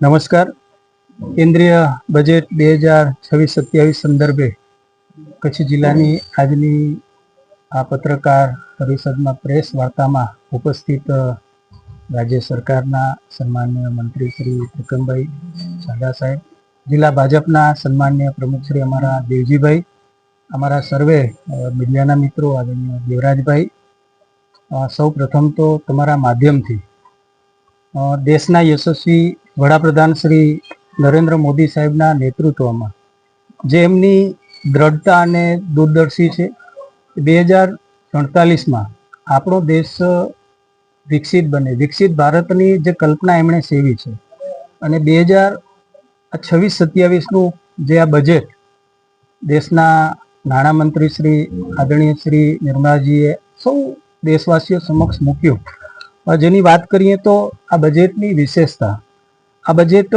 નમસ્કાર. કેન્દ્રીય બજેટ 2026-27 સંદર્ભે કચ્છ જિલ્લાની આજની આ પત્રકાર પરિષદમાં પ્રેસ વાર્તામાં ઉપસ્થિત રાજ્ય સરકારના સન્માનીય મંત્રી શ્રી ત્રિકમભાઈ ચાંદા સાહેબ, જિલ્લા ભાજપના સન્માનીય પ્રમુખ શ્રી અમારા દેવજીભાઈ, અમારા સર્વે મીડિયાના મિત્રો આદરણીય દેવરાજભાઈ, સૌ પ્રથમ તો તમારા માધ્યમથી દેશના યશસ્વી વડાપ્રધાન શ્રી નરેન્દ્ર મોદી સાહેબના નેતૃત્વમાં જે એમની દ્રઢતા અને દૂરદર્શી છે, 2047માં આપણો દેશ વિકસિત બને, વિકસિત ભારતની જે કલ્પના એમણે સેવી છે અને 2026-27નું જે આ બજેટ દેશના નાણામંત્રી શ્રી આદરણીય શ્રી નિર્મલાજીએ સૌ દેશવાસીઓ સમક્ષ મૂક્યું, જેની વાત કરીએ તો આ બજેટની વિશેષતા, આ બજેટ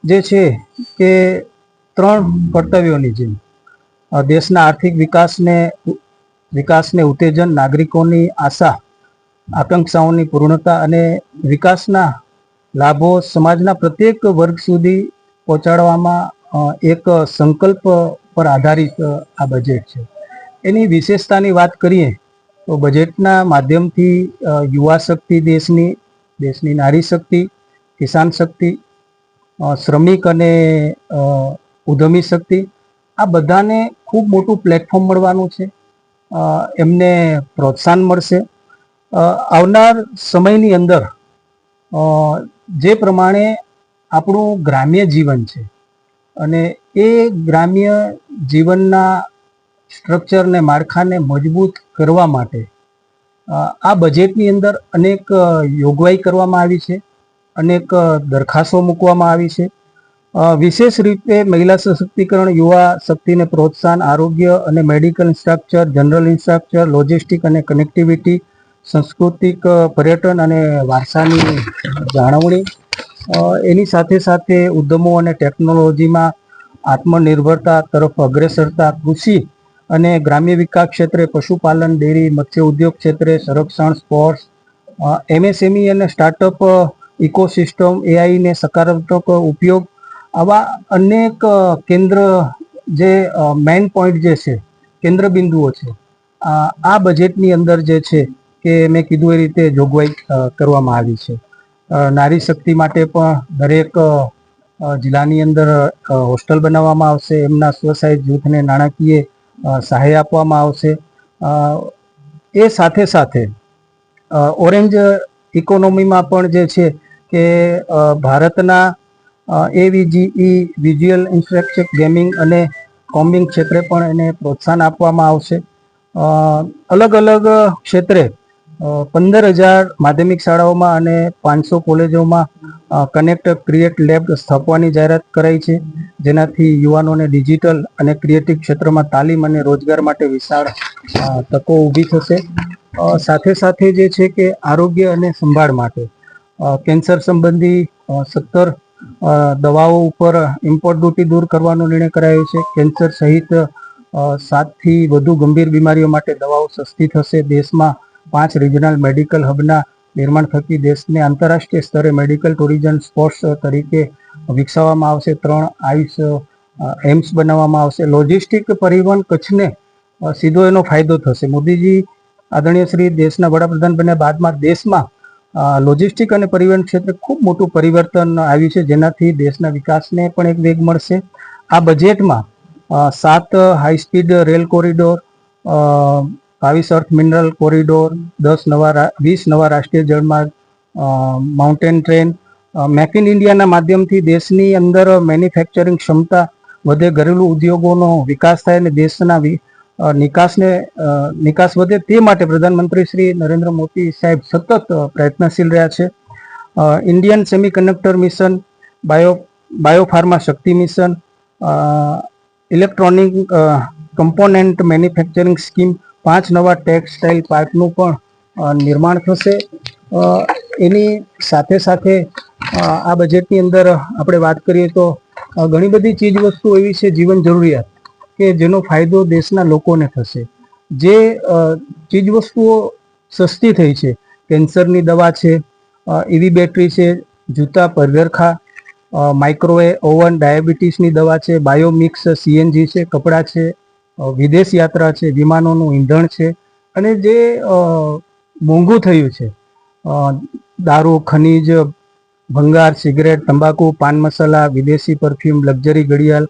જે છે કે 3 કર્તવ્યોની જેમ દેશના આર્થિક વિકાસને ઉત્તેજન, નાગરિકોની આશા આકાંક્ષાઓની પૂર્ણતા અને વિકાસના લાભો સમાજના પ્રત્યેક વર્ગ સુધી પહોંચાડવામાં એક સંકલ્પ પર આધારિત આ બજેટ છે. એની વિશેષતાની વાત કરીએ તો બજેટના માધ્યમથી યુવા શક્તિ, દેશની નારી શક્તિ, કિસાન શક્તિ, શ્રમિક અને ઉદ્યમી શક્તિ, આ બધાને ખૂબ મોટું પ્લેટફોર્મ મળવાનું છે. એમને પ્રોત્સાહન મળશે. આવનાર સમયની અંદર જે પ્રમાણે આપણું ગ્રામ્ય જીવન છે અને એ ગ્રામ્ય જીવનના સ્ટ્રક્ચરને, માળખાને મજબૂત કરવા માટે આ બજેટની અંદર અનેક જોગવાઈ કરવામાં આવી છે, અનેક દરખાસ્તો મૂકવામાં આવી છે. વિશેષ રીતે મહિલા સશક્તિકરણ, યુવા શક્તિને પ્રોત્સાહન, આરોગ્ય અને medical infrastructure, general infrastructure, logistic અને કનેક્ટિવિટી, સાંસ્કૃતિક પર્યટન અને વારસાની જાળવણી, એની સાથે સાથે ઉદ્યમો અને ટેકનોલોજીમાં આત્મનિર્ભરતા તરફ અગ્રેસરતા, કૃષિ અને ગ્રામ્ય વિકાસ ક્ષેત્રે પશુપાલન, ડેરી, મત્સ્ય ઉદ્યોગ ક્ષેત્રે સંરક્ષણ, સ્પોર્ટ્સ, MSME અને સ્ટાર્ટઅપ ઇકોસિસ્ટમ, AI ને સકારાત્મક ઉપયોગ, આવા અનેક કેન્દ્ર જે મેઇન પોઈન્ટ જે છે, કેન્દ્ર બિંદુઓ છે, આ બજેટની અંદર જે છે કે મેં કીધું એ રીતે જોગવાઈ કરવામાં આવી છે. નારી શક્તિ માટે પણ દરેક જિલ્લાની અંદર હોસ્ટેલ બનાવવામાં આવશે, એમના સ્વસહાય જૂથને નાણાકીય સહાય આપવામાં આવશે. એ સાથે સાથે ઓરેન્જ ઇકોનોમીમાં પણ જે છે કે ભારતના AVGE વિઝ્યુઅલ ઇન્ફ્રાસ્ટ્રક્ચર, ગેમિંગ અને કોમ્બિંગ ક્ષેત્રે પણ એને પ્રોત્સાહન આપવામાં આવશે. અલગ અલગ ક્ષેત્રે 15,000 માધ્યમિક શાળાઓમાં અને 500 કોલેજોમાં કનેક્ટ ક્રિએટ લેબ સ્થાપવાની જાહેરાત કરાઈ છે, જેનાથી યુવાનોને ડિજિટલ અને ક્રિએટિવ ક્ષેત્રમાં તાલીમ અને રોજગાર માટે વિશાળ તકો ઊભી થશે. સાથે સાથે જે છે કે આરોગ્ય અને સંભાળ માટે કેન્સર સંબંધી 17 દવાઓ ઉપર ઇમ્પોર્ટ ડ્યુટી દૂર કરવાનો નિર્ણય કરાયો છે. કેન્સર સહિત 7થી વધુ ગંભીર બીમારીઓ માટે દવાઓ સસ્તી થશે. દેશમાં 5 રિજનલ મેડિકલ હબના નિર્માણ થકી દેશને આંતરરાષ્ટ્રીય સ્તરે મેડિકલ ટુરિઝમ સ્પોર્ટ્સ તરીકે વિકસાવવામાં આવશે. 3 આયુષ એમ્સ બનાવવામાં આવશે. લોજિસ્ટિક પરિવહન, કચ્છને સીધો એનો ફાયદો થશે. મોદીજી આદરણીય શ્રી દેશના વડાપ્રધાન બન્યા બાદમાં દેશમાં લોજિસ્ટિક અને પરિવહન ક્ષેત્રે ખૂબ મોટું પરિવર્તન આવ્યું છે, જેનાથી દેશના વિકાસને પણ એક વેગ મળશે. આ બજેટમાં 7 high speed rail corridor, 22 earth mineral corridor, 20 નવા રાષ્ટ્રીય જળમાર્ગ, માઉન્ટેન ટ્રેન, મેક ઇન ઇન્ડિયાના માધ્યમથી દેશની અંદર મેન્યુફેક્ચરિંગ ક્ષમતા વધે, ઘરેલું ઉદ્યોગોનો વિકાસ થાય અને દેશના નિકાસ વધે, તે માટે પ્રધાનમંત્રી શ્રી નરેન્દ્ર મોદી સાહેબ સતત પ્રયત્નશીલ રહ્યા છે. Indian semiconductor mission, biopharma Shakti mission, electronic component manufacturing scheme, 5 નવા ટેક્સટાઇલ પાર્કનું પણ નિર્માણ થશે. એની સાથે સાથે આ બજેટની અંદર આપણે વાત કરીએ તો ઘણી બધી ચીજ વસ્તુઓ એવી છે, જીવન જરૂરિયાત, કે જેનો ફાયદો દેશના લોકોને થશે. જે ચીજ વસ્તુઓ સસ્તી થઈ છે, કેન્સરની દવા છે, EV બેટરી છે, જૂતા, પગરખા, માઇક્રોવેવ ઓવન, ડાયાબિટીસની દવા છે, બાયોમિક્સ સીએનજી છે, કપડાં છે, વિદેશ યાત્રા છે, વિમાનોનું ઈંધણ છે, અને જે મોંઘું થયું છે દારૂ, ખનીજ, ભંગાર, સિગરેટ, તંબાકુ, પાન મસાલા, વિદેશી પરફ્યુમ, લક્ઝરી ઘડિયાળ,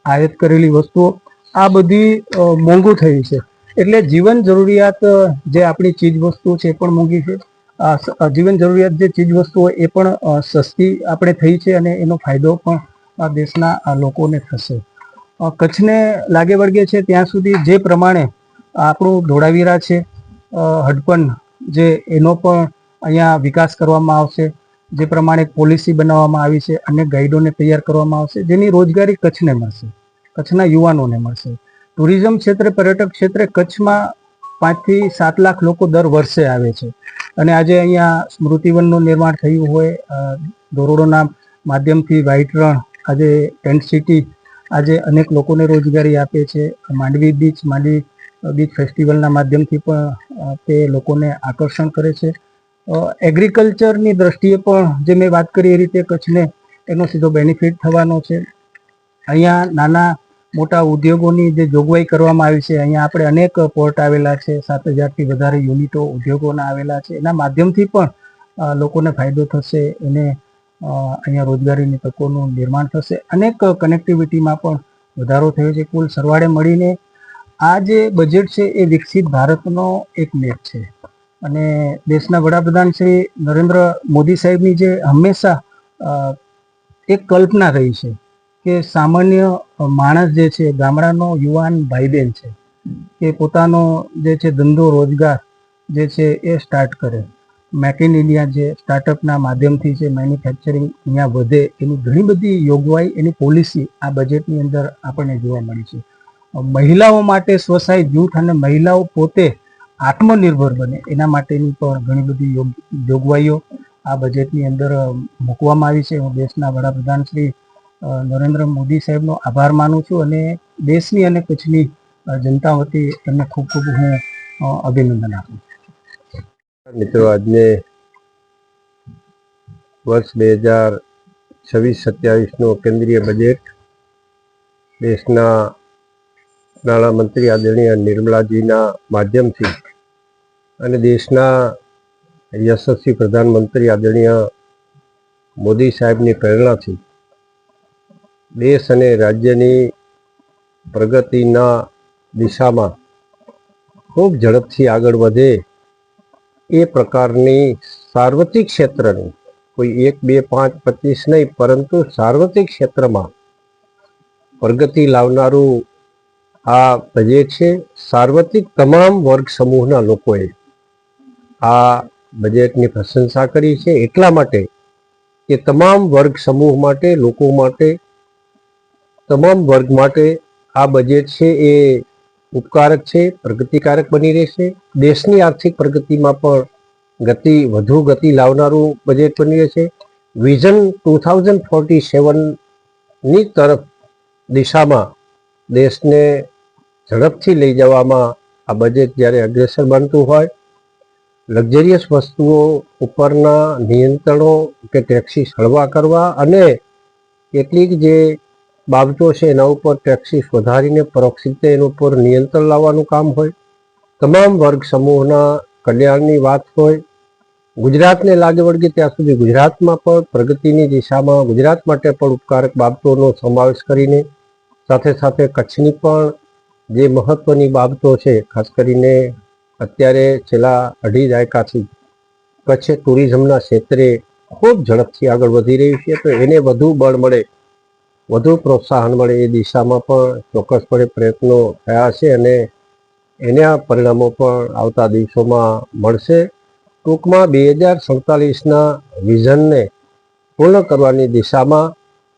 આયાત કરેલી વસ્તુઓ, આ બધી મોંઘું થયું છે. એટલે જીવન જરૂરિયાત જે આપણી ચીજ વસ્તુઓ છે એ પણ મોંઘી છે. જીવન જરૂરિયાત જે ચીજ વસ્તુઓ એ પણ સસ્તી આપણે થઈ છે, અને એનો ફાયદો પણ દેશના લોકોને થશે. કચ્છને લાગે વળગે છે ત્યાં સુધી જે પ્રમાણે આપણું ધોળાવીરા છે, હડપન, જે એનો પણ અહીંયા વિકાસ કરવામાં આવશે, જે પ્રમાણે પોલિસી બનાવવામાં આવી છે, અને ગાઈડોને તૈયાર કરવામાં આવશે, જેની રોજગારી કચ્છને મળશે, કચ્છના યુવાનોને મળશે. ટુરિઝમ ક્ષેત્રે, પર્યટક ક્ષેત્રે કચ્છમાં 5 થી 7 લાખ લોકો દર વર્ષે આવે છે. અને આજે અહીંયા સ્મૃતિવનનું નિર્માણ થયું હોય, ધોરડોના માધ્યમથી વ્હાઇટ રણ, આજે ટેન્ટ સિટી આજે અનેક લોકોને રોજગારી આપે છે. માંડવી બીચ ફેસ્ટિવલના માધ્યમથી પણ તે લોકોને આકર્ષણ કરે છે. એગ્રીકલ્ચરની દ્રષ્ટિએ પણ જે મેં વાત કરી એ રીતે કચ્છને એનો સીધો બેનિફિટ થવાનો છે. અહીંયા નાના મોટા ઉદ્યોગોની જે જોગવાઈ કરવામાં આવી છે, અહીંયા આપણે અનેક પોર્ટ આવેલા છે, 7,000થી વધારે યુનિટો ઉદ્યોગોના આવેલા છે. એના માધ્યમથી પણ લોકોને ફાયદો થશે, એને અહીંયા રોજગારીની તકોનું નિર્માણ થશે, અનેક કનેક્ટિવિટીમાં પણ વધારો થયો છે. કુલ સરવાળે મળીને આ જે બજેટ છે એ વિકસિત ભારતનો એક મેપ છે. અને દેશના વડાપ્રધાન શ્રી નરેન્દ્ર મોદી સાહેબની જે હંમેશા એક કલ્પના રહી છે કે સામાન્ય માણસ જે છે, ગામડાનો યુવાન ભાઈ બહેન છે, કે પોતાનો જે છે ધંધો રોજગાર જે છે એ સ્ટાર્ટ કરે. મેક ઇન ઇન્ડિયા જે સ્ટાર્ટઅપના માધ્યમથી છે, મેન્યુફેક્ચરિંગ અહીંયા વધે, એની ઘણી બધી જોગવાઈ, એની પોલિસી આ બજેટની અંદર આપણને જોવા મળી છે. મહિલાઓ માટે સ્વસહાય જૂથ અને મહિલાઓ પોતે આત્મનિર્ભર બને એના માટેની પણ ઘણી બધી જોગવાઈઓ આ બજેટની અંદર મૂકવામાં આવી છે. હું દેશના વડાપ્રધાન શ્રી નરેન્દ્ર મોદી સાહેબનો આભાર માનું છું, અને દેશની અને કચ્છની જનતા વતી એમને ખૂબ ખૂબ હું અભિનંદન આપું છું. મિત્રો, આજને વર્ષ 2026-27નું કેન્દ્રીય બજેટ દેશના નાણામંત્રી આદરણીય નિર્મલાજીના માધ્યમથી અને દેશના યશસ્વી પ્રધાનમંત્રી આદરણીય મોદી સાહેબની પ્રેરણાથી દેશ અને રાજ્યની પ્રગતિના દિશામાં ખૂબ ઝડપથી આગળ વધે એ પ્રકારની સાર્વત્રિક ક્ષેત્રની, કોઈ 1, 2, 5, 25 નહીં, પરંતુ સાર્વત્રિક ક્ષેત્રમાં પ્રગતિ લાવનારું આ બજેટ છે. સાર્વત્રિક તમામ વર્ગ સમૂહના લોકોએ આ બજેટની પ્રશંસા કરી છે, એટલા માટે કે તમામ વર્ગ સમૂહ માટે, લોકો માટે, તમામ વર્ગ માટે આ બજેટ છે એ ઉપકારક છે, પ્રગતિકારક બની રહેશે. દેશની આર્થિક પ્રગતિમાં પણ વધુ ગતિ લાવનારું બજેટ બની રહેશે. વિઝન 2047ની તરફ દિશામાં દેશને ઝડપથી લઈ જવામાં આ બજેટ જ્યારે અગ્રેસર બનતું હોય, લક્ઝરિયસ વસ્તુઓ ઉપરના નિયંત્રણો કે ટેક્સીસ હળવા કરવા અને કેટલીક જે બાબતો છે એના ઉપર ટેક્સીસ વધારીને પરોક્ષ રીતે એના ઉપર નિયંત્રણ લાવવાનું કામ હોય, તમામ વર્ગ સમૂહના કલ્યાણની વાત હોય, ગુજરાતને લાગે વળગે ત્યાં સુધી ગુજરાતમાં પણ પ્રગતિની દિશામાં ગુજરાત માટે પણ ઉપકારક બાબતોનો સમાવેશ કરીને સાથે સાથે કચ્છની પણ જે મહત્વની બાબતો છે, ખાસ કરીને અત્યારે છેલ્લા 2.5 દાયકાથી કચ્છ ટુરિઝમના ક્ષેત્રે ખૂબ ઝડપથી આગળ વધી રહ્યું છે. તો એને વધુ બળ મળે, વધુ પ્રોત્સાહન મળે એ દિશામાં પણ ચોક્કસપણે પ્રયત્નો થયા છે, અને એના પરિણામો પણ આવતા દિવસોમાં મળશે. ટૂંકમાં 2047ના વિઝનને પૂર્ણ કરવાની દિશામાં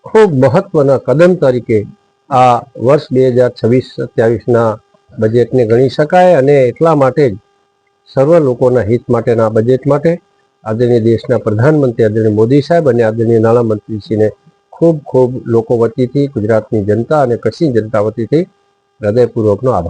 ખૂબ મહત્વના કદમ તરીકે આ વર્ષ 2026-27ના બજેટને ગણી શકાય. અને એટલા માટે જ સર્વ લોકોના હિત માટેના બજેટ માટે આદરણીય દેશના પ્રધાનમંત્રી આદરણીય મોદી સાહેબ અને આદરણીય નાણામંત્રીશ્રીને ખૂબ ખૂબ લોકો વતીથી, ગુજરાતની જનતા અને કચ્છની જનતા વતીથી હૃદયપૂર્વકનો આભાર.